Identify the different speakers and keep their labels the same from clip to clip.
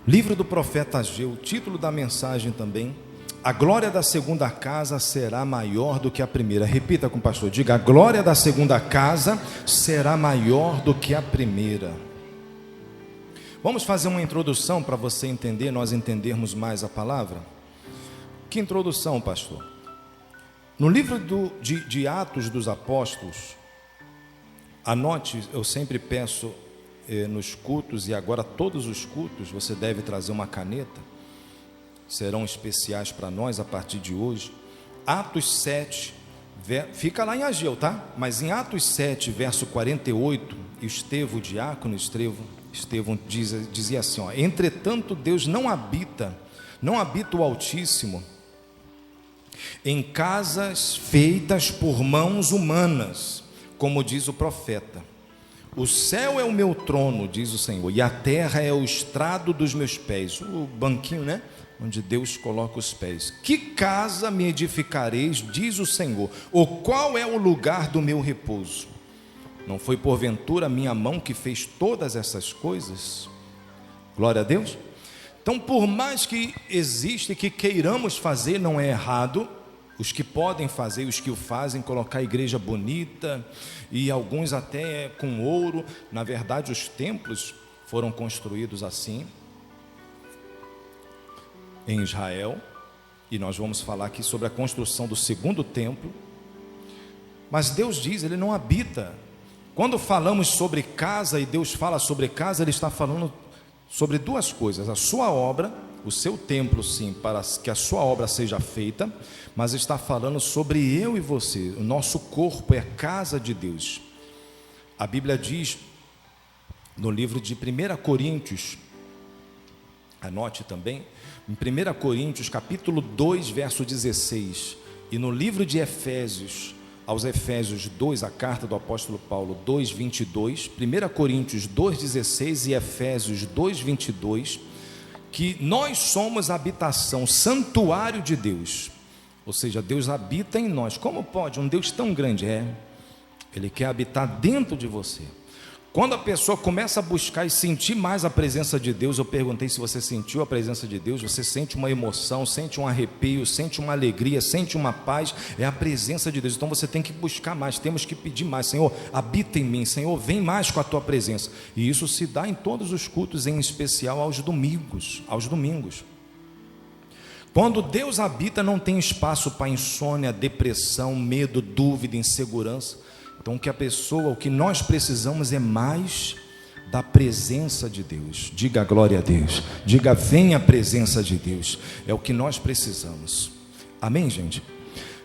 Speaker 1: Livro do profeta Ageu, título da mensagem também: a glória da segunda casa será maior do que a primeira. Repita com o pastor, diga: a glória da segunda casa será maior do que a primeira. Vamos fazer uma introdução para você entender, nós entendermos mais a palavra. Que introdução, pastor? No livro de Atos dos Apóstolos, anote, eu sempre peço nos cultos, e agora todos os cultos você deve trazer uma caneta, serão especiais para nós a partir de hoje. Atos 7, fica lá em Ageu, tá? Mas em Atos 7, verso 48, Estevão, o diácono Estevão dizia assim, ó: entretanto Deus não habita o Altíssimo em casas feitas por mãos humanas, como diz o profeta. O céu é o meu trono, diz o Senhor, e a terra é o estrado dos meus pés. O banquinho, né? Onde Deus coloca os pés. Que casa me edificareis, diz o Senhor, ou qual é o lugar do meu repouso? Não foi porventura a minha mão que fez todas essas coisas? Glória a Deus. Então, por mais que existe, que queiramos fazer, não é errado. Os que podem fazer, os que o fazem, colocar a igreja bonita, e alguns até com ouro. Na verdade, os templos foram construídos assim em Israel, e nós vamos falar aqui sobre a construção do segundo templo. Mas Deus diz, Ele não habita. Quando falamos sobre casa e Deus fala sobre casa, Ele está falando sobre duas coisas: a sua obra, o seu templo, sim, para que a sua obra seja feita, mas está falando sobre eu e você. O nosso corpo é a casa de Deus. A Bíblia diz no livro de 1 Coríntios, anote também, em 1 Coríntios capítulo 2, verso 16, e no livro de Efésios, aos Efésios 2, a carta do apóstolo Paulo 2, 22, 1 Coríntios 2, 16 e Efésios 2, 22, que nós somos a habitação, santuário de Deus. Ou seja, Deus habita em nós. Como pode um Deus tão grande? Ele quer habitar dentro de você. Quando a pessoa começa a buscar e sentir mais a presença de Deus, eu perguntei se você sentiu a presença de Deus. Você sente uma emoção, sente um arrepio, sente uma alegria, sente uma paz. É a presença de Deus. Então você tem que buscar mais, temos que pedir mais. Senhor, habita em mim. Senhor, vem mais com a tua presença. E isso se dá em todos os cultos, em especial aos domingos. Quando Deus habita, não tem espaço para insônia, depressão, medo, dúvida, insegurança. Então o que nós precisamos é mais da presença de Deus. Diga glória a Deus, diga venha a presença de Deus, é o que nós precisamos. Amém, gente?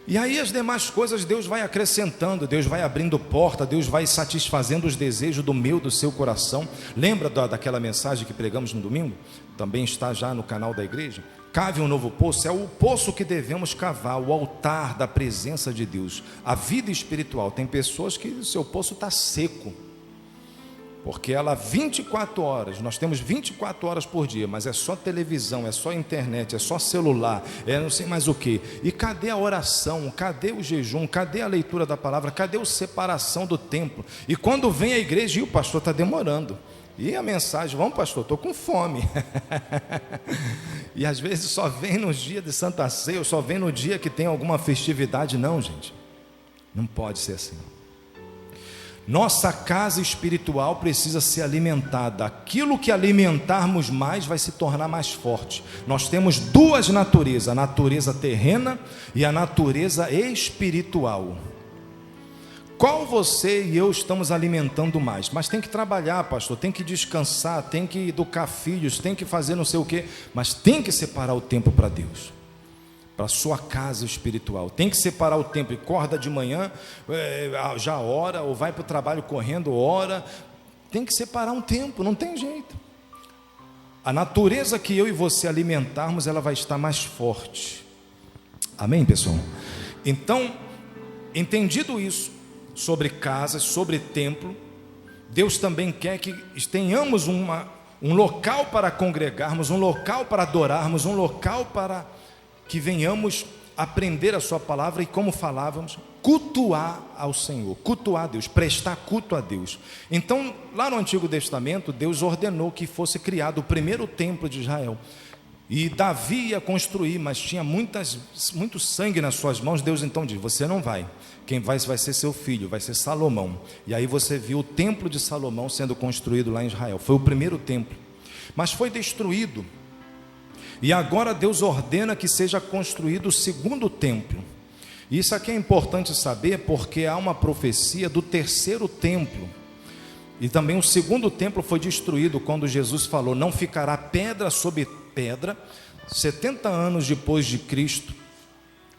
Speaker 1: E aí as demais coisas Deus vai acrescentando, Deus vai abrindo porta, Deus vai satisfazendo os desejos do meu, do seu coração. Lembra daquela mensagem que pregamos no domingo? Também está já no canal da igreja. Cave um novo poço, é o poço que devemos cavar, o altar da presença de Deus, a vida espiritual. Tem pessoas que o seu poço está seco, porque ela 24 horas, nós temos 24 horas por dia, mas é só televisão, é só internet, é só celular, é não sei mais o que. E cadê a oração, cadê o jejum, cadê a leitura da palavra, cadê a separação do templo? E quando vem a igreja, e o pastor está demorando, e a mensagem, vamos pastor, estou com fome. E às vezes só vem nos dias de Santa Ceia, ou só vem no dia que tem alguma festividade. Não, gente, não pode ser assim. Nossa casa espiritual precisa ser alimentada. Aquilo que alimentarmos mais vai se tornar mais forte. Nós temos duas naturezas, a natureza terrena e a natureza espiritual. Qual você e eu estamos alimentando mais? Mas tem que trabalhar, pastor, tem que descansar, tem que educar filhos, tem que fazer não sei o quê, mas tem que separar o tempo para Deus, para a sua casa espiritual. Tem que separar o tempo, acorda de manhã, já ora, ou vai para o trabalho correndo, ora. Tem que separar um tempo, não tem jeito. A natureza que eu e você alimentarmos, ela vai estar mais forte. Amém, pessoal? Então, entendido isso, sobre casas, sobre templo, Deus também quer que tenhamos um local para congregarmos, um local para adorarmos, um local para que venhamos aprender a sua palavra e, como falávamos, cultuar ao Senhor, cultuar a Deus, prestar culto a Deus. Então, lá no Antigo Testamento, Deus ordenou que fosse criado o primeiro templo de Israel. E Davi ia construir, mas tinha muito sangue nas suas mãos. Deus então diz: você não vai, quem vai ser seu filho, vai ser Salomão. E aí você viu o templo de Salomão sendo construído lá em Israel. Foi o primeiro templo, mas foi destruído. E agora Deus ordena que seja construído o segundo templo. Isso aqui é importante saber, porque há uma profecia do terceiro templo. E também o segundo templo foi destruído quando Jesus falou: não ficará pedra sobre pedra. 70 anos depois de Cristo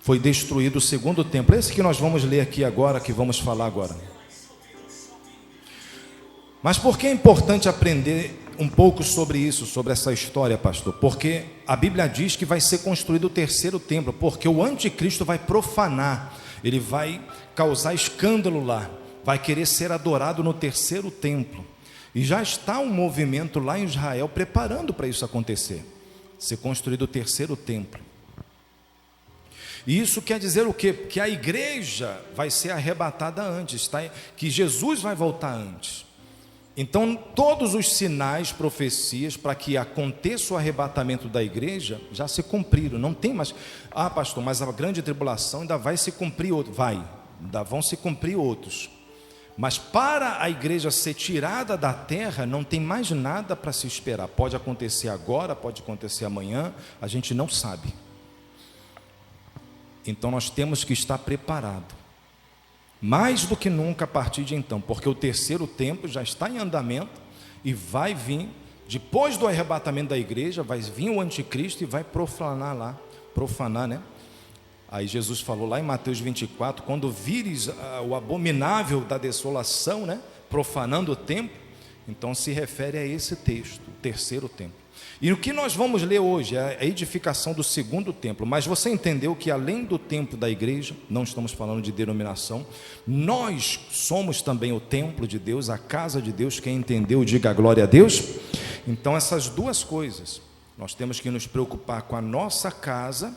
Speaker 1: foi destruído o segundo templo. Esse que nós vamos ler aqui agora, que vamos falar agora. Mas por que é importante aprender um pouco sobre isso, sobre essa história, pastor? Porque a Bíblia diz que vai ser construído o terceiro templo, porque o anticristo vai profanar, ele vai causar escândalo lá, vai querer ser adorado no terceiro templo. E já está um movimento lá em Israel preparando para isso acontecer, ser construído o terceiro templo. E isso quer dizer o quê? Que a igreja vai ser arrebatada antes, tá? Que Jesus vai voltar antes. Então, todos os sinais, profecias, para que aconteça o arrebatamento da igreja, já se cumpriram. Não tem mais: ah, pastor, mas a grande tribulação ainda vai se cumprir outro. Ainda vão se cumprir outros. Mas para a igreja ser tirada da terra, não tem mais nada para se esperar. Pode acontecer agora, pode acontecer amanhã, a gente não sabe. Então nós temos que estar preparados, mais do que nunca a partir de então, porque o terceiro templo já está em andamento e vai vir, depois do arrebatamento da igreja, vai vir o anticristo e vai profanar, né? Aí Jesus falou lá em Mateus 24, quando vires o abominável da desolação, né, profanando o templo, então se refere a esse texto, o terceiro templo. E o que nós vamos ler hoje é a edificação do segundo templo. Mas você entendeu que além do templo da igreja, não estamos falando de denominação, nós somos também o templo de Deus, a casa de Deus. Quem entendeu, diga glória a Deus. Então essas duas coisas, nós temos que nos preocupar com a nossa casa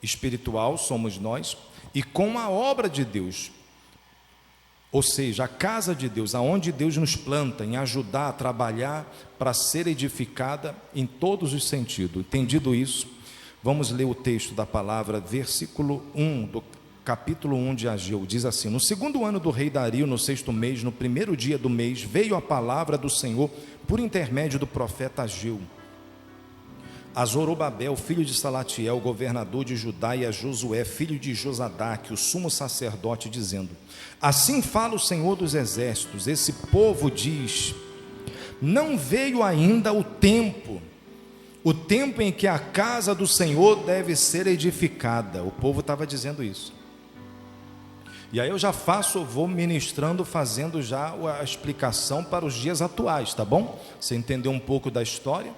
Speaker 1: espiritual, somos nós, e com a obra de Deus, ou seja, a casa de Deus, aonde Deus nos planta, em ajudar a trabalhar para ser edificada em todos os sentidos. Entendido isso, vamos ler o texto da palavra, versículo 1 do capítulo 1 de Ageu, diz assim: no segundo ano do rei Dario, no sexto mês, no primeiro dia do mês, veio a palavra do Senhor por intermédio do profeta Ageu a Zorobabel, filho de Salatiel, governador de Judá, e a Josué, filho de Josadaque, o sumo sacerdote, dizendo: assim fala o Senhor dos exércitos, esse povo diz: não veio ainda o tempo em que a casa do Senhor deve ser edificada. O povo estava dizendo isso. E aí eu já vou ministrando, fazendo já a explicação para os dias atuais, tá bom? Você entendeu um pouco da história?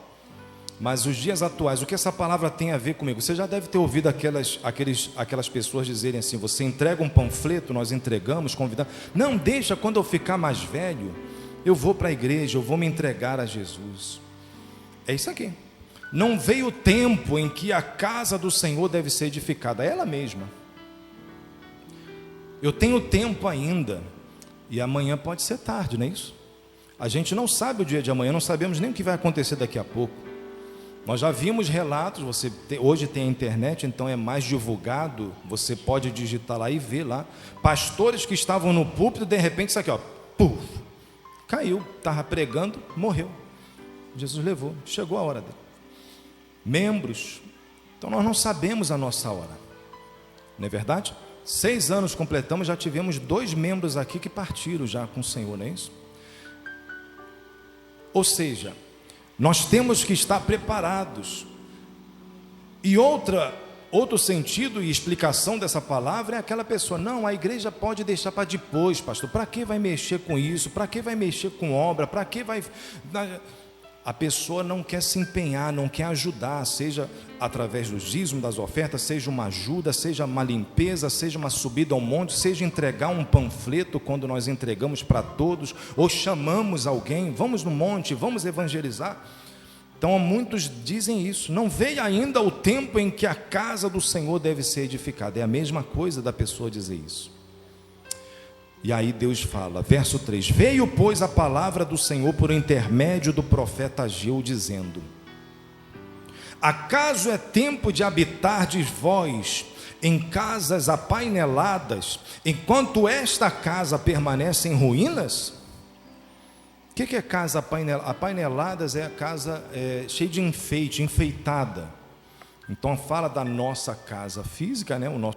Speaker 1: Mas os dias atuais, o que essa palavra tem a ver comigo? Você já deve ter ouvido aquelas pessoas dizerem assim: você entrega um panfleto, nós entregamos, convidamos. Não, deixa, quando eu ficar mais velho, eu vou para a igreja, eu vou me entregar a Jesus. É isso aqui. Não veio o tempo em que a casa do Senhor deve ser edificada, é ela mesma. Eu tenho tempo ainda, e amanhã pode ser tarde, não é isso? A gente não sabe o dia de amanhã, não sabemos nem o que vai acontecer daqui a pouco. Nós já vimos relatos, hoje tem a internet, então é mais divulgado, você pode digitar lá e ver lá, pastores que estavam no púlpito, de repente isso aqui, ó, puf, caiu, estava pregando, morreu. Jesus levou, chegou a hora dele. Membros, então nós não sabemos a nossa hora, não é verdade? 6 anos completamos, já tivemos 2 membros aqui que partiram já com o Senhor, não é isso? Ou seja, nós temos que estar preparados. E outro sentido e explicação dessa palavra é aquela pessoa: não, a igreja pode deixar para depois, pastor, para que vai mexer com isso, para que vai mexer com obra, para que vai... A pessoa não quer se empenhar, não quer ajudar, seja através dos dízimos, das ofertas, seja uma ajuda, seja uma limpeza, seja uma subida ao monte, seja entregar um panfleto quando nós entregamos para todos, ou chamamos alguém, vamos no monte, vamos evangelizar. Então muitos dizem isso, não veio ainda o tempo em que a casa do Senhor deve ser edificada. É a mesma coisa da pessoa dizer isso. E aí Deus fala, verso 3: veio, pois, a palavra do Senhor por intermédio do profeta Ageu, dizendo: acaso é tempo de habitardes vós em casas apaineladas, enquanto esta casa permanece em ruínas? O que é casa apainelada? Apaineladas é a casa cheia de enfeite, enfeitada. Então fala da nossa casa física, né? O nosso.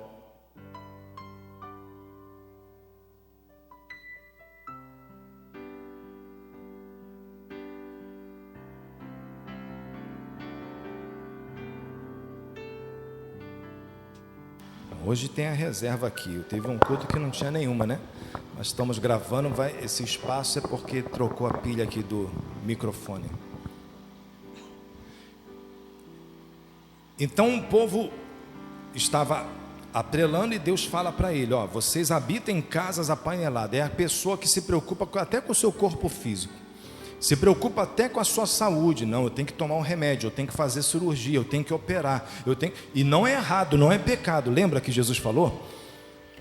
Speaker 1: Hoje tem a reserva aqui. Eu teve um culto que não tinha nenhuma, né? Mas estamos gravando, esse espaço é porque trocou a pilha aqui do microfone. Então o povo estava atrelando e Deus fala para ele: ó, vocês habitam em casas apaineladas. É a pessoa que se preocupa até com o seu corpo físico, se preocupa até com a sua saúde. Não, eu tenho que tomar um remédio, eu tenho que fazer cirurgia, eu tenho que operar, e não é errado, não é pecado. Lembra que Jesus falou?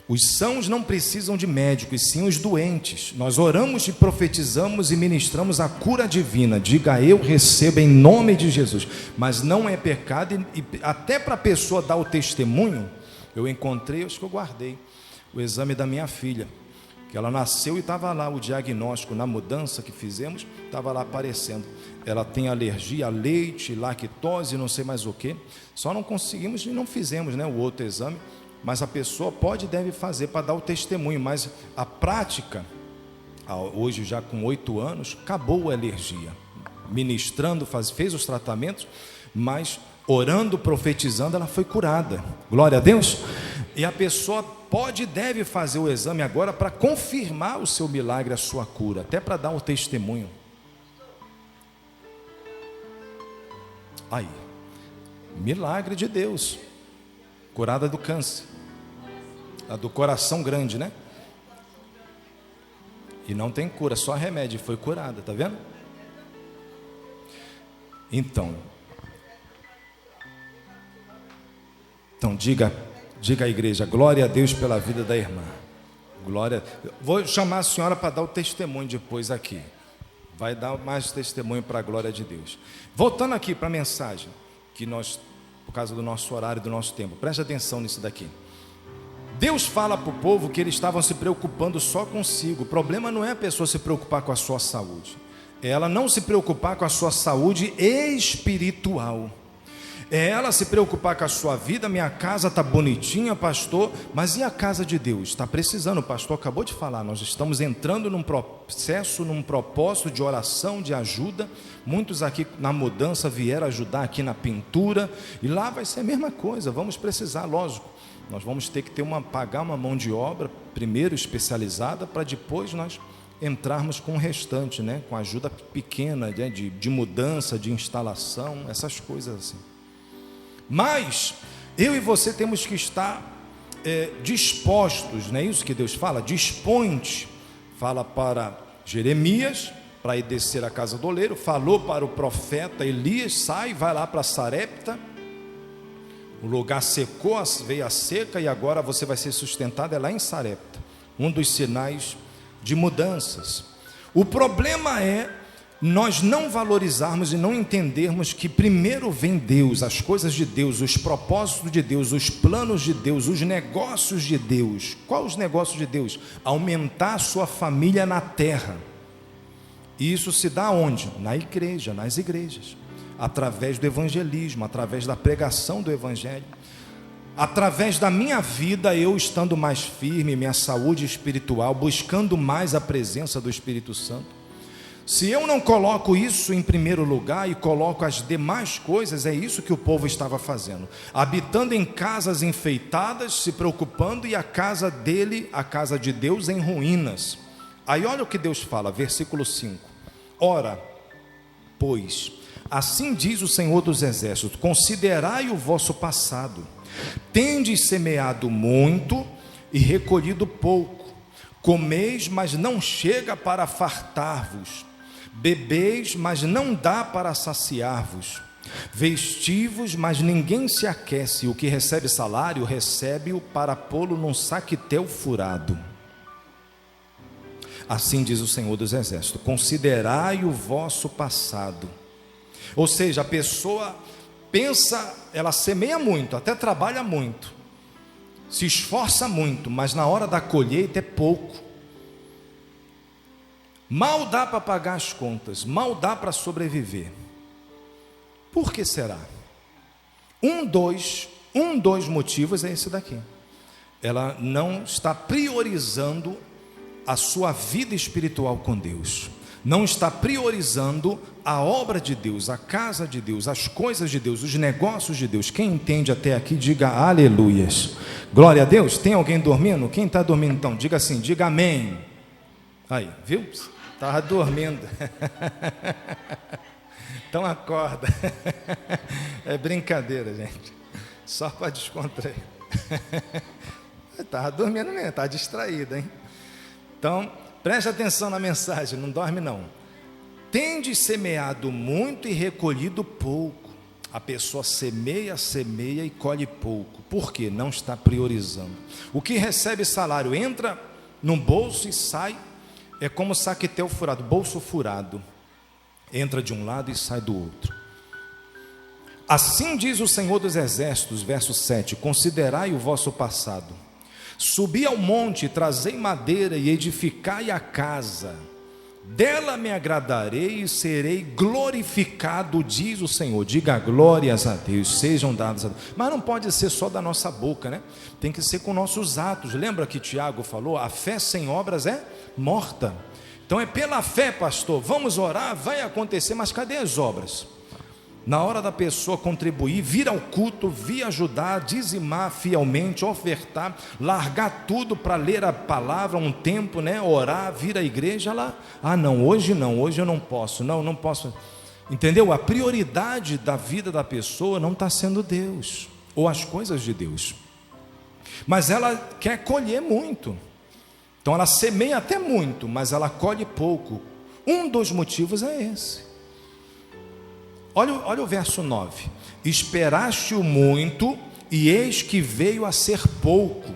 Speaker 1: Os sãos não precisam de médico, e sim os doentes. Nós oramos e profetizamos e ministramos a cura divina. Diga: eu recebo em nome de Jesus. Mas não é pecado, e até para a pessoa dar o testemunho, eu encontrei, acho que eu guardei, o exame da minha filha, que ela nasceu e estava lá o diagnóstico, na mudança que fizemos, estava lá aparecendo. Ela tem alergia a leite, lactose, não sei mais o que. Só não conseguimos e não fizemos, né, o outro exame. Mas a pessoa pode e deve fazer para dar o testemunho. Mas a prática, hoje já com 8 anos, acabou a alergia. Ministrando, fez os tratamentos, mas orando, profetizando, ela foi curada. Glória a Deus. E a pessoa pode e deve fazer o exame agora para confirmar o seu milagre, a sua cura, até para dar o testemunho. Aí, milagre de Deus. Curada do câncer, a do coração grande, né? E não tem cura, só remédio. Foi curada, tá vendo? Então diga à igreja: glória a Deus pela vida da irmã. Glória. Vou chamar a senhora para dar o testemunho depois aqui. Vai dar mais testemunho para a glória de Deus. Voltando aqui para a mensagem, que nós, por causa do nosso horário, do nosso tempo, preste atenção nisso daqui. Deus fala para o povo que eles estavam se preocupando só consigo. O problema não é a pessoa se preocupar com a sua saúde, é ela não se preocupar com a sua saúde espiritual. É ela se preocupar com a sua vida. Minha casa está bonitinha, pastor, mas e a casa de Deus? Está precisando, o pastor acabou de falar, nós estamos entrando num processo, num propósito de oração, de ajuda. Muitos aqui na mudança vieram ajudar aqui na pintura, e lá vai ser a mesma coisa. Vamos precisar, lógico, nós vamos ter que pagar uma mão de obra, primeiro especializada, para depois nós entrarmos com o restante, né? Com ajuda pequena, né? de mudança, de instalação, essas coisas assim. Mas eu e você temos que estar dispostos, não é isso que Deus fala? Dispõe-te. Fala para Jeremias para ir descer a casa do oleiro. Falou para o profeta Elias: sai, vai lá para Sarepta. O lugar secou, veio a seca, e agora você vai ser sustentado lá em Sarepta. Um dos sinais de mudanças. O problema é nós não valorizarmos e não entendermos que primeiro vem Deus, as coisas de Deus, os propósitos de Deus, os planos de Deus, os negócios de Deus. Qual os negócios de Deus? Aumentar a sua família na terra. E isso se dá onde? Na igreja, nas igrejas, através do evangelismo, através da pregação do evangelho, através da minha vida, eu estando mais firme, minha saúde espiritual, buscando mais a presença do Espírito Santo. Se eu não coloco isso em primeiro lugar e coloco as demais coisas, é isso que o povo estava fazendo, habitando em casas enfeitadas, se preocupando, e a casa dele, a casa de Deus, em ruínas. Aí olha o que Deus fala, versículo 5: ora, pois, assim diz o Senhor dos Exércitos: considerai o vosso passado, tendes semeado muito e recolhido pouco, comeis, mas não chega para fartar-vos, Bebeis, mas não dá para saciar-vos. Vestivos, mas ninguém se aquece. O que recebe salário, recebe-o para pô-lo num saquetel furado. Assim diz o Senhor dos Exércitos: considerai o vosso passado. Ou seja, a pessoa pensa, ela semeia muito, até trabalha muito, se esforça muito, mas na hora da colheita é pouco. Mal dá para pagar as contas, mal dá para sobreviver. Por que será? Um dos motivos é esse daqui. Ela não está priorizando a sua vida espiritual com Deus. Não está priorizando a obra de Deus, a casa de Deus, as coisas de Deus, os negócios de Deus. Quem entende até aqui, diga aleluias. Glória a Deus. Tem alguém dormindo? Quem está dormindo então? Diga assim, diga amém. Aí, viu? Estava dormindo. Então acorda. É brincadeira, gente. Só para descontrair. Estava dormindo mesmo, estava distraído, hein? Então, preste atenção na mensagem, não dorme não. Tendes semeado muito e recolhido pouco. A pessoa semeia e colhe pouco. Por quê? Não está priorizando. O que recebe salário entra no bolso e sai, é como saquetel furado, bolso furado. Entra de um lado e sai do outro. Assim diz o Senhor dos Exércitos, verso 7: considerai o vosso passado. Subi ao monte, trazei madeira e edificai a casa. Dela me agradarei e serei glorificado, diz o Senhor. Diga glórias a Deus, sejam dadas a Deus. Mas não pode ser só da nossa boca, né? Tem que ser com nossos atos. Lembra que Tiago falou? A fé sem obras é morta. Então é pela fé, pastor, vamos orar, vai acontecer, mas cadê as obras? Na hora da pessoa contribuir, vir ao culto, vir ajudar, dizimar fielmente, ofertar, largar tudo para ler a palavra um tempo, né? Orar, vir à igreja lá. Não, hoje eu não posso, não posso. Entendeu? A prioridade da vida da pessoa não está sendo Deus, ou as coisas de Deus. Mas ela quer colher muito. Então ela semeia até muito, mas ela colhe pouco. Um dos motivos é esse. Olha o verso 9: esperaste-o muito, e eis que veio a ser pouco.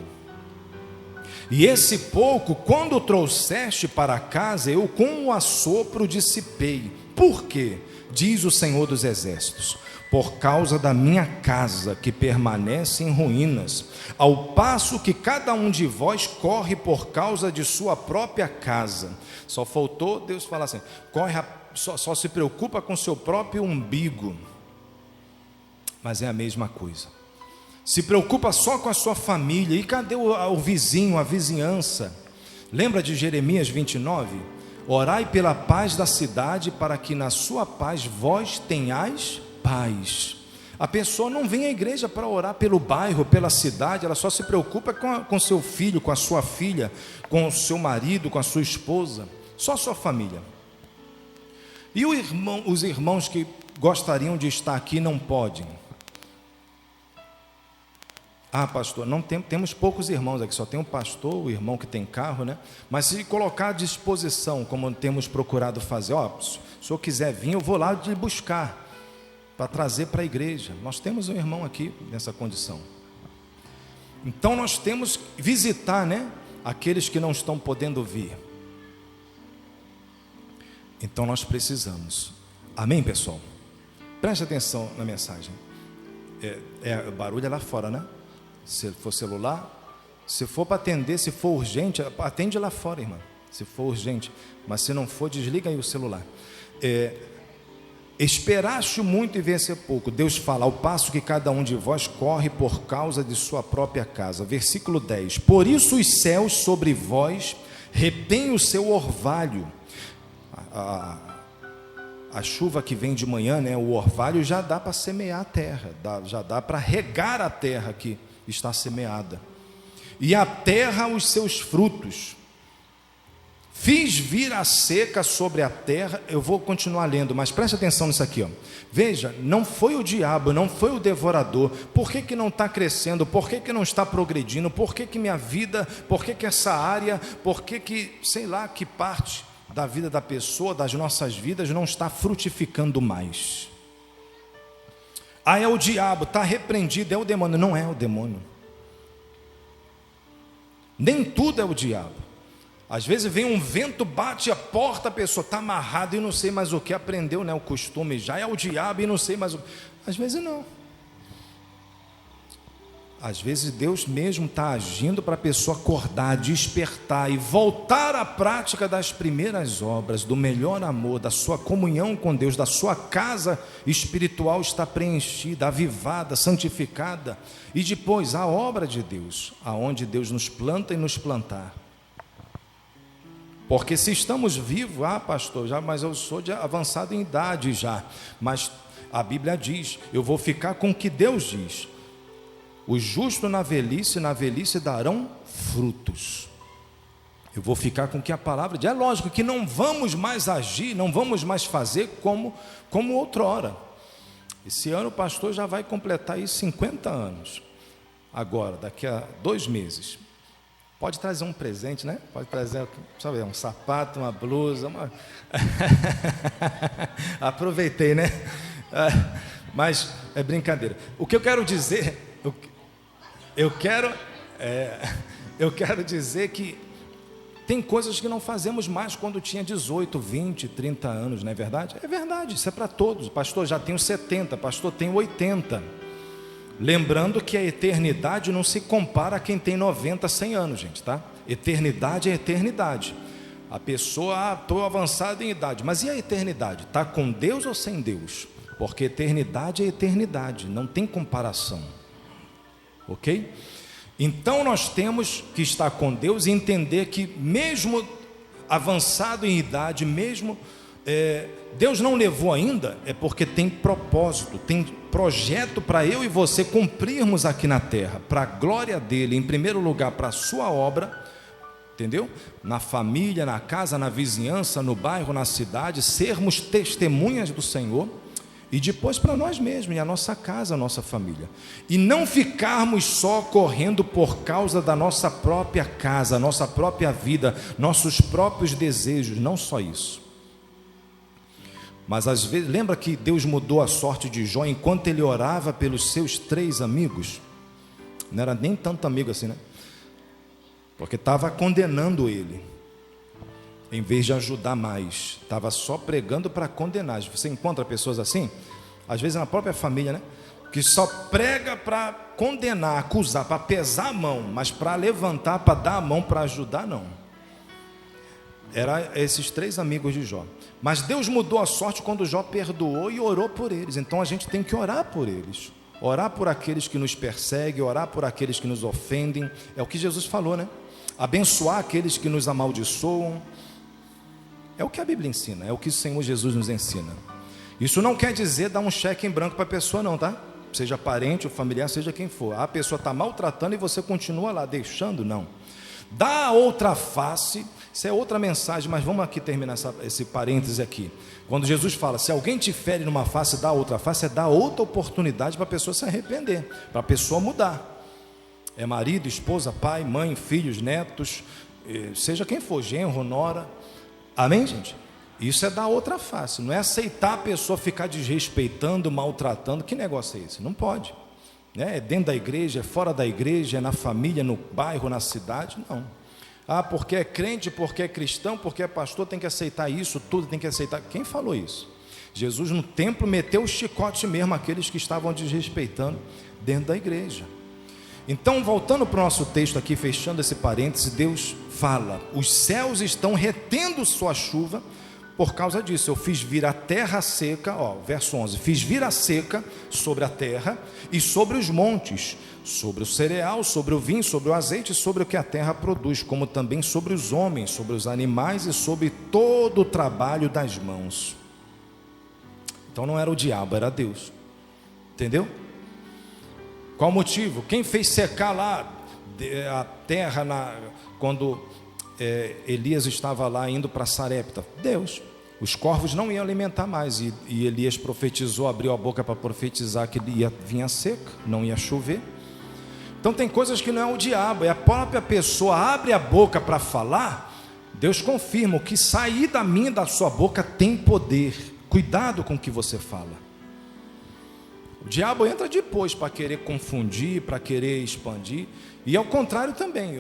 Speaker 1: E esse pouco, quando o trouxeste para casa, eu com o assopro dissipei. Por quê? Diz o Senhor dos Exércitos: por causa da minha casa que permanece em ruínas, ao passo que cada um de vós corre por causa de sua própria casa. Só faltou Deus falar assim: só se preocupa com seu próprio umbigo. Mas é a mesma coisa. Se preocupa só com a sua família. E cadê o vizinho, a vizinhança? Lembra de Jeremias 29? Orai pela paz da cidade, para que na sua paz vós tenhais paz. A pessoa não vem à igreja para orar pelo bairro, pela cidade. Ela só se preocupa com seu filho, com a sua filha, com o seu marido, com a sua esposa. Só a sua família. E os irmãos que gostariam de estar aqui não podem. Pastor, não temos poucos irmãos aqui, só tem o pastor, o irmão que tem carro, né? Mas se colocar à disposição, como temos procurado fazer, se o senhor quiser vir, eu vou lá te buscar, para trazer para a igreja. Nós temos um irmão aqui nessa condição. Então nós temos que visitar, né? Aqueles que não estão podendo vir. Então nós precisamos. Amém, pessoal? Preste atenção na mensagem. O barulho é lá fora, né? Se for celular, se for para atender, se for urgente, atende lá fora, irmã. Se for urgente. Mas se não for, desliga aí o celular. Esperaste muito e vencer pouco. Deus fala: ao passo que cada um de vós corre por causa de sua própria casa. Versículo 10: por isso os céus sobre vós retêm o seu orvalho. A chuva que vem de manhã, né, o orvalho já dá para semear a terra, já dá para regar a terra que está semeada. E a terra os seus frutos. Fiz vir a seca sobre a terra. Eu vou continuar lendo, mas preste atenção nisso aqui, ó. Veja, não foi o diabo, não foi o devorador. Por que não está crescendo? Por que não está progredindo? Por que minha vida? Por que essa área? Por que sei lá que parte? da vida da pessoa, das nossas vidas, não está frutificando mais. Ah, é o diabo, está repreendido, é o demônio. Não é o demônio. Nem tudo é o diabo. Às vezes vem um vento, bate a porta, a pessoa está amarrada e não sei mais o que, aprendeu, né? O costume já é o diabo e não sei mais o que. Às vezes não. Às vezes Deus mesmo está agindo para a pessoa acordar, despertar e voltar à prática das primeiras obras, do melhor amor, da sua comunhão com Deus, da sua casa espiritual está preenchida, avivada, santificada. E depois a obra de Deus, aonde Deus nos planta e nos plantar. Porque se estamos vivos, pastor, mas eu sou de avançado em idade já. Mas a Bíblia diz, eu vou ficar com o que Deus diz. Os justos na velhice darão frutos. Eu vou ficar com o que a palavra diz. É lógico que não vamos mais agir, não vamos mais fazer como outrora. Esse ano o pastor já vai completar aí 50 anos. Agora, daqui a 2 meses. Pode trazer um presente, né? Pode trazer, sabe, um sapato, uma blusa, Aproveitei, né? Mas é brincadeira. O que eu quero dizer... Eu quero dizer que tem coisas que não fazemos mais quando tinha 18, 20, 30 anos, não é verdade? É verdade, isso é para todos. Pastor, já tenho 70, pastor, tenho 80. Lembrando que a eternidade não se compara a quem tem 90, 100 anos, gente, tá? Eternidade é eternidade. A pessoa, estou avançado em idade, mas e a eternidade? Está com Deus ou sem Deus? Porque eternidade é eternidade, não tem comparação. Ok? Então nós temos que estar com Deus e entender que mesmo avançado em idade, mesmo Deus não levou ainda, é porque tem propósito, tem projeto para eu e você cumprirmos aqui na terra, para a glória dele, em primeiro lugar para a sua obra, entendeu? Na família, na casa, na vizinhança, no bairro, na cidade, sermos testemunhas do Senhor. E depois para nós mesmos, e a nossa casa, a nossa família. E não ficarmos só correndo por causa da nossa própria casa, nossa própria vida, nossos próprios desejos, não só isso. Mas às vezes, lembra que Deus mudou a sorte de Jó enquanto ele orava pelos seus 3 amigos? Não era nem tanto amigo assim, né? Porque estava condenando ele. Em vez de ajudar mais, estava só pregando para condenar. Você encontra pessoas assim, às vezes na própria família, né? Que só prega para condenar, acusar, para pesar a mão, mas para levantar, para dar a mão, para ajudar, não. Eram esses 3 amigos de Jó. Mas Deus mudou a sorte quando Jó perdoou e orou por eles. Então a gente tem que orar por eles. Orar por aqueles que nos perseguem, orar por aqueles que nos ofendem. É o que Jesus falou, né? Abençoar aqueles que nos amaldiçoam. É o que a Bíblia ensina, é o que o Senhor Jesus nos ensina. Isso não quer dizer dar um cheque em branco para a pessoa não, tá? Seja parente ou familiar, seja quem for. A pessoa está maltratando e você continua lá deixando, não. Dá a outra face, isso é outra mensagem, mas vamos aqui terminar esse parêntese aqui. Quando Jesus fala, se alguém te fere numa face, dá a outra face, é dar outra oportunidade para a pessoa se arrepender, para a pessoa mudar. É marido, esposa, pai, mãe, filhos, netos, seja quem for, genro, nora. Amém, gente? Isso é dar outra face, não é aceitar a pessoa ficar desrespeitando, maltratando. Que negócio é esse? Não pode, né? É dentro da igreja, é fora da igreja, é na família, no bairro, na cidade, não. Porque é crente, porque é cristão, porque é pastor, tem que aceitar isso, tudo tem que aceitar. Quem falou isso? Jesus no templo meteu o chicote mesmo àqueles que estavam desrespeitando dentro da igreja. Então, voltando para o nosso texto aqui, fechando esse parêntese, Deus fala, os céus estão retendo sua chuva por causa disso. Eu fiz vir a terra seca, verso 11, fiz vir a seca sobre a terra e sobre os montes, sobre o cereal, sobre o vinho, sobre o azeite, sobre o que a terra produz, como também sobre os homens, sobre os animais e sobre todo o trabalho das mãos. Então não era o diabo, era Deus. Entendeu? Qual o motivo? Quem fez secar lá a terra quando Elias estava lá indo para Sarepta? Deus. Os corvos não iam alimentar mais e Elias profetizou, abriu a boca para profetizar que ia vir a seca, não ia chover. Então tem coisas que não é o diabo, é a própria pessoa abre a boca para falar, Deus confirma: o que sair da minha e da sua boca tem poder. Cuidado com o que você fala. O diabo entra depois para querer confundir, para querer expandir. E ao contrário também,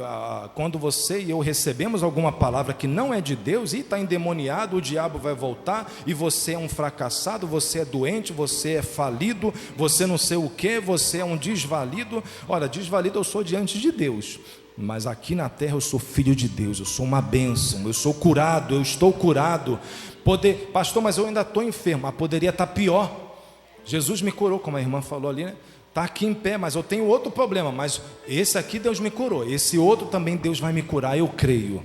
Speaker 1: quando você e eu recebemos alguma palavra que não é de Deus e está endemoniado, o diabo vai voltar e você é um fracassado, você é doente, você é falido, você não sei o que, você é um desvalido. Olha, desvalido eu sou diante de Deus, mas aqui na terra eu sou filho de Deus, eu sou uma bênção, eu sou curado, eu estou curado. Pastor, mas eu ainda estou enfermo, mas poderia estar pior. Jesus me curou, como a irmã falou ali, né? Está aqui em pé, mas eu tenho outro problema, mas esse aqui Deus me curou, esse outro também Deus vai me curar, eu creio.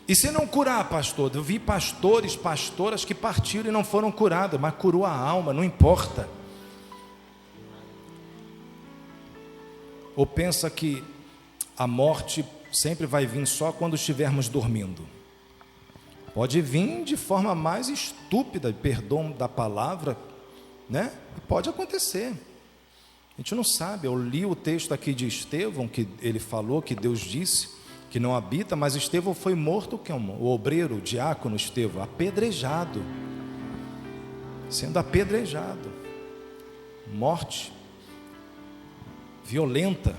Speaker 1: E se não curar, pastor? Eu vi pastores, pastoras que partiram e não foram curados, mas curou a alma, não importa. Ou pensa que a morte sempre vai vir só quando estivermos dormindo? Pode vir de forma mais estúpida, perdão da palavra, né? Pode acontecer. A gente não sabe. Eu li o texto aqui de Estevão, que ele falou que Deus disse que não habita, mas Estevão foi morto, que é o obreiro, o diácono Estevão, apedrejado, sendo apedrejado, morte violenta.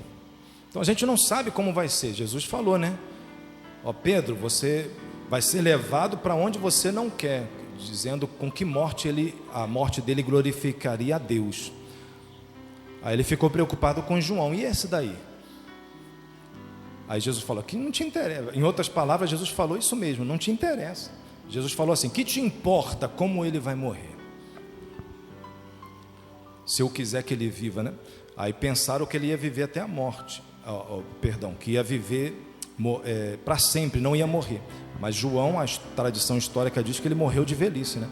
Speaker 1: Então a gente não sabe como vai ser. Jesus falou, né? Ó Pedro, você vai ser levado para onde você não quer, dizendo com que morte a morte dele glorificaria a Deus. Aí ele ficou preocupado com João, e esse daí? Aí Jesus falou, que não te interessa. Em outras palavras, Jesus falou isso mesmo, não te interessa. Jesus falou assim, que te importa como ele vai morrer? Se eu quiser que ele viva, né? Aí pensaram que ele ia viver até a morte, que ia viver para sempre, não ia morrer. Mas João, a tradição histórica diz que ele morreu de velhice, né?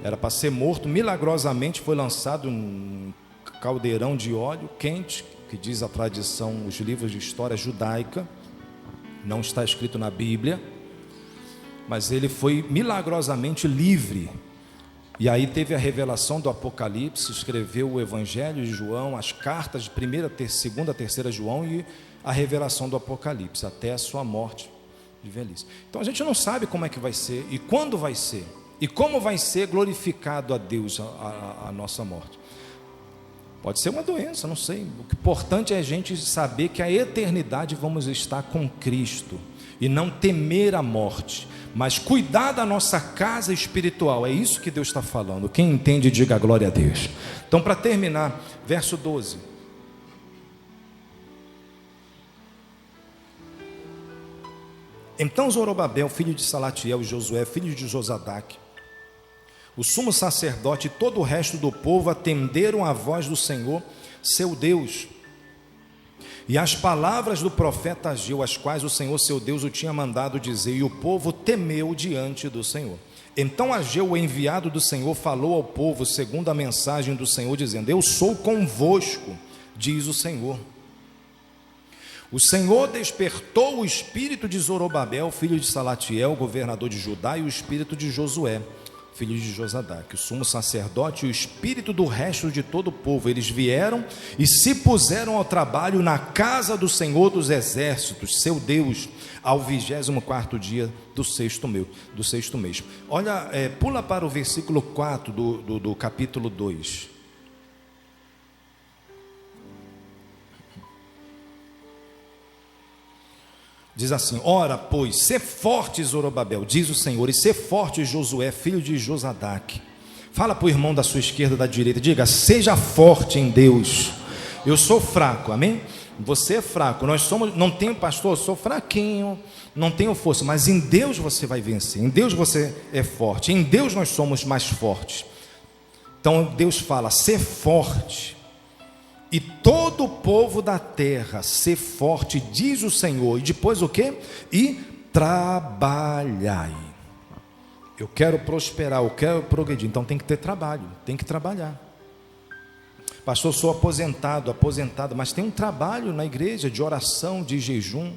Speaker 1: Era para ser morto, milagrosamente foi lançado um caldeirão de óleo quente, que diz a tradição, os livros de história judaica, não está escrito na Bíblia, mas ele foi milagrosamente livre. E aí teve a revelação do Apocalipse, escreveu o Evangelho de João, as cartas de 1ª, 2ª, 3ª João e a revelação do Apocalipse, até a sua morte de velhice. Então a gente não sabe como é que vai ser, e quando vai ser, e como vai ser glorificado a Deus a nossa morte. Pode ser uma doença, não sei. O importante é a gente saber que a eternidade vamos estar com Cristo e não temer a morte, mas cuidar da nossa casa espiritual. É isso que Deus está falando. Quem entende, diga glória a Deus. Então, para terminar, verso 12. Então Zorobabel, filho de Salatiel, e Josué, filho de Josadaque, o sumo sacerdote e todo o resto do povo atenderam à voz do Senhor, seu Deus, e as palavras do profeta Ageu, as quais o Senhor, seu Deus, o tinha mandado dizer, e o povo temeu diante do Senhor. Então Ageu, o enviado do Senhor, falou ao povo segundo a mensagem do Senhor, dizendo, eu sou convosco, diz o Senhor. O Senhor despertou o espírito de Zorobabel, filho de Salatiel, governador de Judá, e o espírito de Josué, filho de Josadaque, o sumo sacerdote, e o espírito do resto de todo o povo. Eles vieram e se puseram ao trabalho na casa do Senhor dos exércitos, seu Deus, ao 24º dia do sexto mês. Olha, pula para o versículo 4 do capítulo 2. Diz assim, ora, pois, sê forte, Zorobabel, diz o Senhor, e sê forte, Josué, filho de Josadaque. Fala para o irmão da sua esquerda, da direita, diga, seja forte em Deus. Eu sou fraco, amém? Você é fraco, não tenho pastor, eu sou fraquinho, não tenho força, mas em Deus você vai vencer, em Deus você é forte, em Deus nós somos mais fortes. Então Deus fala, sê forte. E todo o povo da terra, ser forte, diz o Senhor. E depois o quê? E trabalhai. Eu quero prosperar, eu quero progredir. Então tem que ter trabalho, tem que trabalhar. Pastor, sou aposentado, mas tem um trabalho na igreja de oração, de jejum.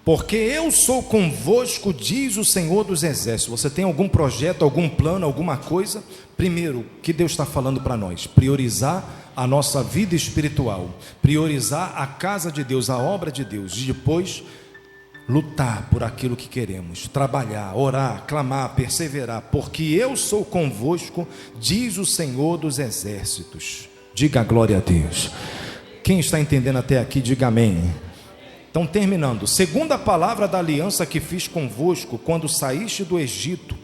Speaker 1: Porque eu sou convosco, diz o Senhor dos exércitos. Você tem algum projeto, algum plano, alguma coisa? Primeiro, o que Deus está falando para nós? Priorizar a nossa vida espiritual, priorizar a casa de Deus, a obra de Deus, e depois lutar por aquilo que queremos, trabalhar, orar, clamar, perseverar, porque eu sou convosco, diz o Senhor dos Exércitos. Diga glória a Deus. Quem está entendendo até aqui, diga amém. Então, terminando, segunda palavra da aliança que fiz convosco, quando saíste do Egito,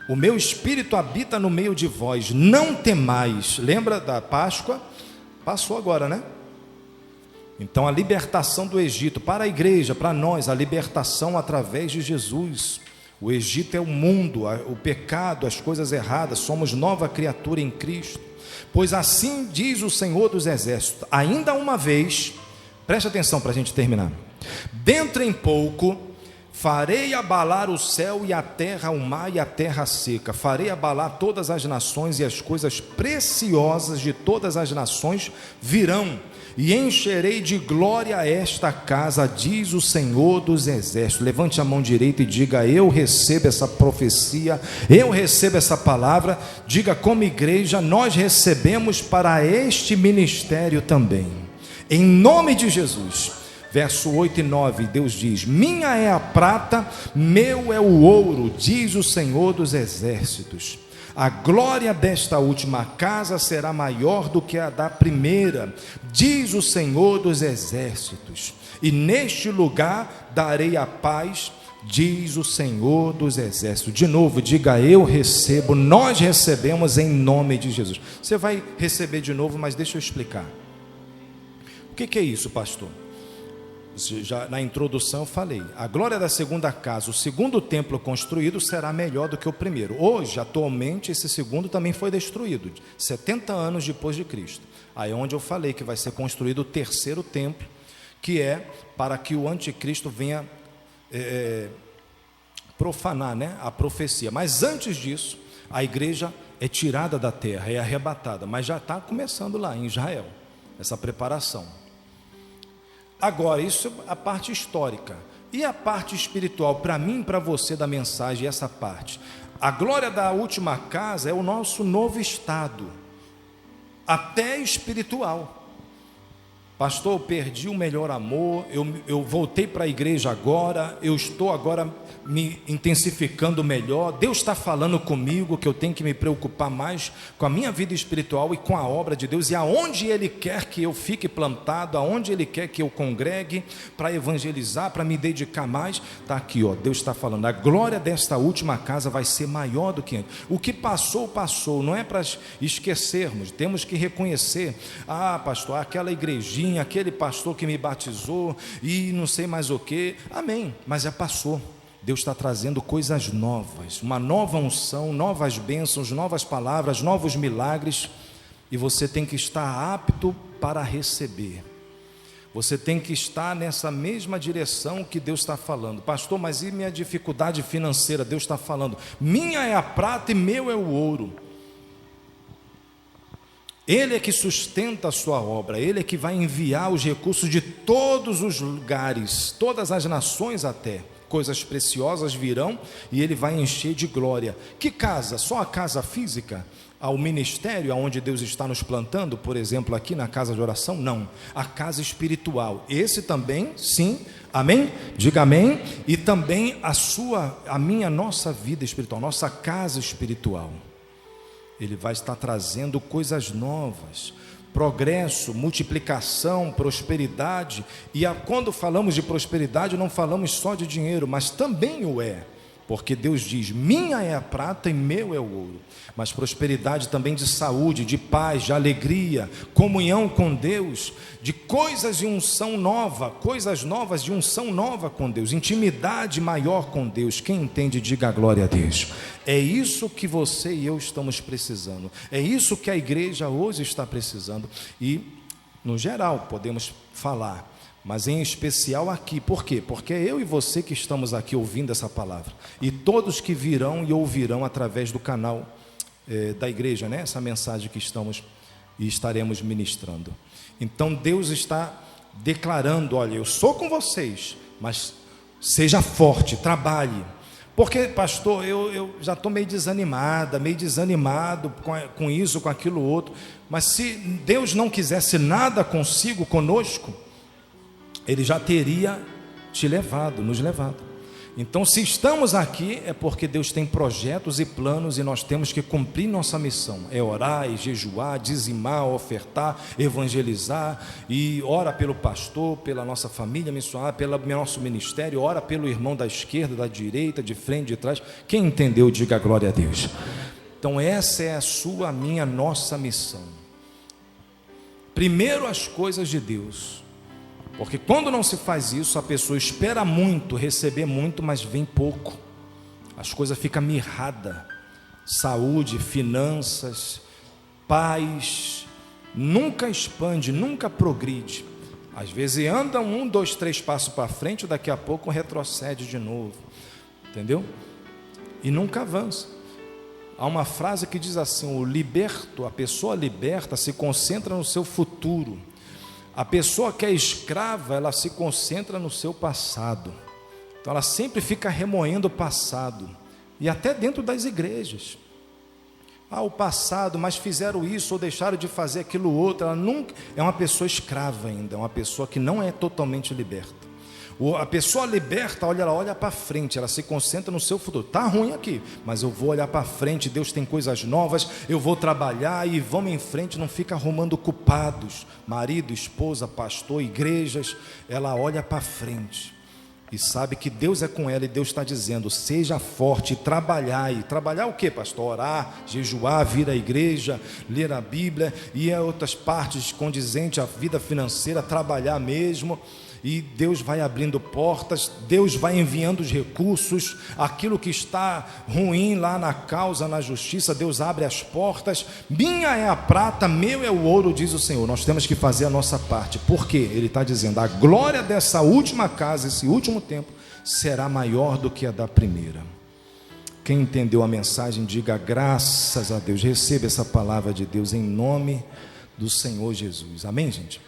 Speaker 1: o meu espírito habita no meio de vós, não temais. Lembra da Páscoa? Passou agora, né? Então, a libertação do Egito, para a igreja, para nós, a libertação através de Jesus. O Egito é o mundo, o pecado, as coisas erradas, somos nova criatura em Cristo. Pois assim diz o Senhor dos Exércitos, ainda uma vez, preste atenção para a gente terminar. Dentro em pouco, farei abalar o céu e a terra, o mar e a terra seca. Farei abalar todas as nações e as coisas preciosas de todas as nações virão. E encherei de glória esta casa, diz o Senhor dos Exércitos. Levante a mão direita e diga: eu recebo essa profecia, eu recebo essa palavra. Diga: como igreja, nós recebemos para este ministério também, em nome de Jesus. Verso 8 e 9, Deus diz: minha é a prata, meu é o ouro, diz o Senhor dos Exércitos. A glória desta última casa será maior do que a da primeira, diz o Senhor dos Exércitos. E neste lugar darei a paz, diz o Senhor dos Exércitos. De novo, diga: eu recebo, nós recebemos em nome de Jesus. Você vai receber de novo, mas deixa eu explicar. O que é isso, pastor? Já na introdução eu falei, a glória da segunda casa, o segundo templo construído será melhor do que o primeiro. Hoje, atualmente, esse segundo também foi destruído, 70 anos depois de Cristo. Aí onde eu falei que vai ser construído o terceiro templo, que é para que o anticristo venha profanar, né, a profecia. Mas antes disso, a igreja é tirada da terra, é arrebatada, mas já está começando lá em Israel, essa preparação. Agora, isso é a parte histórica. E a parte espiritual, para mim e para você da mensagem, essa parte. A glória da última casa é o nosso novo estado, até espiritual. Pastor, eu perdi o melhor amor, eu voltei para a igreja agora, eu estou agora me intensificando melhor, Deus está falando comigo que eu tenho que me preocupar mais com a minha vida espiritual e com a obra de Deus, e aonde Ele quer que eu fique plantado, aonde Ele quer que eu congregue, para evangelizar, para me dedicar mais, está aqui, ó, Deus está falando, a glória desta última casa vai ser maior do que antes. O que passou, passou, não é para esquecermos, temos que reconhecer, pastor, aquela igrejinha, aquele pastor que me batizou, e não sei mais o que, amém, mas já passou. Deus está trazendo coisas novas, uma nova unção, novas bênçãos, novas palavras, novos milagres, e você tem que estar apto para receber. Você tem que estar nessa mesma direção que Deus está falando. Pastor, mas e minha dificuldade financeira? Deus está falando, minha é a prata e meu é o ouro. Ele é que sustenta a sua obra, Ele é que vai enviar os recursos de todos os lugares, todas as nações até. Coisas preciosas virão e Ele vai encher de glória. Que casa? Só a casa física? Ao ministério aonde Deus está nos plantando, por exemplo, aqui na casa de oração? Não, a casa espiritual. Esse também, sim, amém? Diga amém. E também nossa vida espiritual, nossa casa espiritual. Ele vai estar trazendo coisas novas, progresso, multiplicação, prosperidade. E quando falamos de prosperidade, não falamos só de dinheiro, mas também o é, porque Deus diz, minha é a prata e meu é o ouro. Mas prosperidade também de saúde, de paz, de alegria, comunhão com Deus, de coisas de unção nova, coisas novas de unção nova com Deus, intimidade maior com Deus. Quem entende, diga glória a Deus. É isso que você e eu estamos precisando, é isso que a igreja hoje está precisando, e no geral podemos falar, mas em especial aqui. Por quê? Porque é eu e você que estamos aqui ouvindo essa palavra, e todos que virão e ouvirão através do canal da igreja, né? Essa mensagem que estamos e estaremos ministrando. Então Deus está declarando, olha, eu sou com vocês, mas seja forte, trabalhe. Porque, pastor, eu já estou meio desanimado com isso, com aquilo outro. Mas se Deus não quisesse nada conosco, Ele já teria te levado, nos levado. Então, se estamos aqui, é porque Deus tem projetos e planos e nós temos que cumprir nossa missão. É orar, é jejuar, dizimar, ofertar, evangelizar, e ora pelo pastor, pela nossa família missionária, pelo nosso ministério, ora pelo irmão da esquerda, da direita, de frente, de trás. Quem entendeu, diga glória a Deus. Então, essa é a sua, a minha, nossa missão. Primeiro as coisas de Deus. Porque quando não se faz isso, a pessoa espera muito, receber muito, mas vem pouco. As coisas ficam mirradas. Saúde, finanças, paz, nunca expande, nunca progride. Às vezes anda 1, 2, 3 passos para frente, daqui a pouco retrocede de novo. Entendeu? E nunca avança. Há uma frase que diz assim: o liberto, a pessoa liberta se concentra no seu futuro. A pessoa que é escrava, ela se concentra no seu passado. Então ela sempre fica remoendo o passado. E até dentro das igrejas. O passado, mas fizeram isso ou deixaram de fazer aquilo outro. Ela nunca é uma pessoa escrava ainda, é uma pessoa que não é totalmente liberta. A pessoa liberta, ela olha para frente, ela se concentra no seu futuro. Está ruim aqui, mas eu vou olhar para frente, Deus tem coisas novas, eu vou trabalhar e vamos em frente, não fica arrumando culpados, marido, esposa, pastor, igrejas. Ela olha para frente e sabe que Deus é com ela, e Deus está dizendo: seja forte, trabalhar. E trabalhar o que, pastor? Orar, jejuar, vir à igreja, ler a Bíblia, e a outras partes condizentes à vida financeira, trabalhar mesmo. E Deus vai abrindo portas, Deus vai enviando os recursos, aquilo que está ruim lá na causa, na justiça, Deus abre as portas. Minha é a prata, meu é o ouro, diz o Senhor. Nós temos que fazer a nossa parte. Por quê? Ele está dizendo: a glória dessa última casa, esse último tempo, será maior do que a da primeira. Quem entendeu a mensagem, diga graças a Deus. Receba essa palavra de Deus em nome do Senhor Jesus. Amém, gente?